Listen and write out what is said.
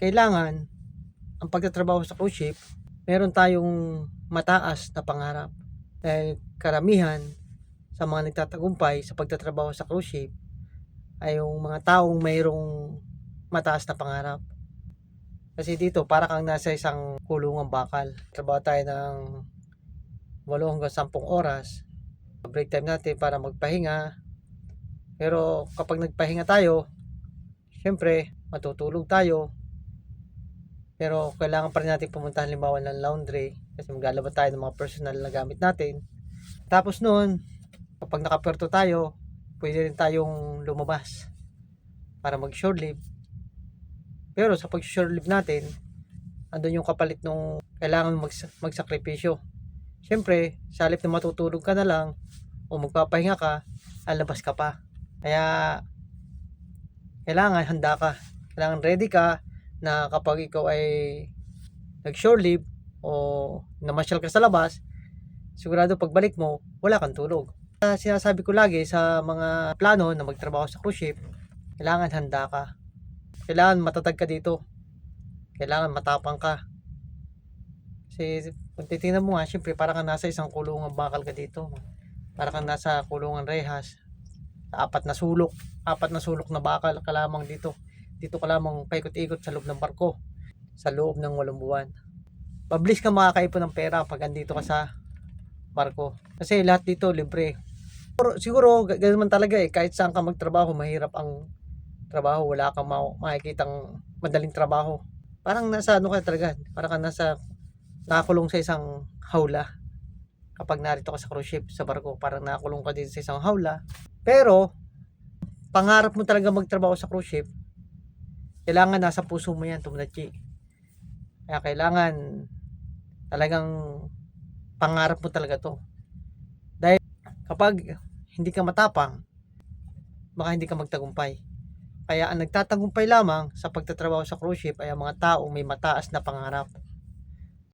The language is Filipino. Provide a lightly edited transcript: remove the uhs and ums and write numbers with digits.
kailangan ang pagtatrabaho sa cruise ship, meron tayong mataas na pangarap. Dahil karamihan sa mga nagtatagumpay sa pagtatrabaho sa cruise ship ay yung mga taong mayroong mataas na pangarap. Kasi dito para kang nasa isang kulungang bakal. Trabaho tayo ng 8 hanggang 10 oras. Break time natin para magpahinga. Pero kapag nagpahinga tayo, syempre matutulog tayo. Pero kailangan pa rin natin pumunta halimbawa ng laundry kasi maglalaba tayo ng mga personal na gamit natin. Tapos noon, kapag nakaperto tayo, pwede rin tayong lumabas para mag shore leave. Pero sa pag shore leave natin, andun yung kapalit nung kailangan magsakripisyo. Syempre, sa halip na matutulog ka na lang o magpapahinga ka, alabas ka pa. Kaya kailangan handa ka. Kailangan ready ka na kapag ikaw ay nag shore leave o namasyal ka sa labas, sigurado pagbalik mo, wala kang tulog. Sinasabi ko lagi sa mga plano na magtrabaho sa cruise ship, kailangan handa ka. Kailangan matatag ka dito. Kailangan matapang ka. Kasi kung titingnan mo nga, syempre para kang nasa isang kulungan bakal ka dito. Para kang nasa kulungan rehas. Apat na sulok na bakal ka lamang dito. Dito ka lamang paikot-ikot sa loob ng barko. Sa loob ng 8 buwan. Pabilis ka makakaipon ng pera pag andito ka sa barko. Kasi lahat dito libre. Siguro ganun man talaga kahit saan ka magtrabaho, mahirap ang trabaho. Wala kang makikitang madaling trabaho. Parang nasa ano ka talaga. Parang nasa nakakulong sa isang hawla. Kapag narito ka sa cruise ship, sa barko, parang nakakulong ka din sa isang hawla. Pero pangarap mo talaga magtrabaho sa cruise ship, kailangan nasa puso mo yan, tumnachi. Kaya kailangan talagang pangarap mo talaga to. Dahil kapag hindi ka matapang, baka hindi ka magtagumpay. Kaya ang nagtatagumpay lamang sa pagtatrabaho sa cruise ship ay ang mga taong may mataas na pangarap.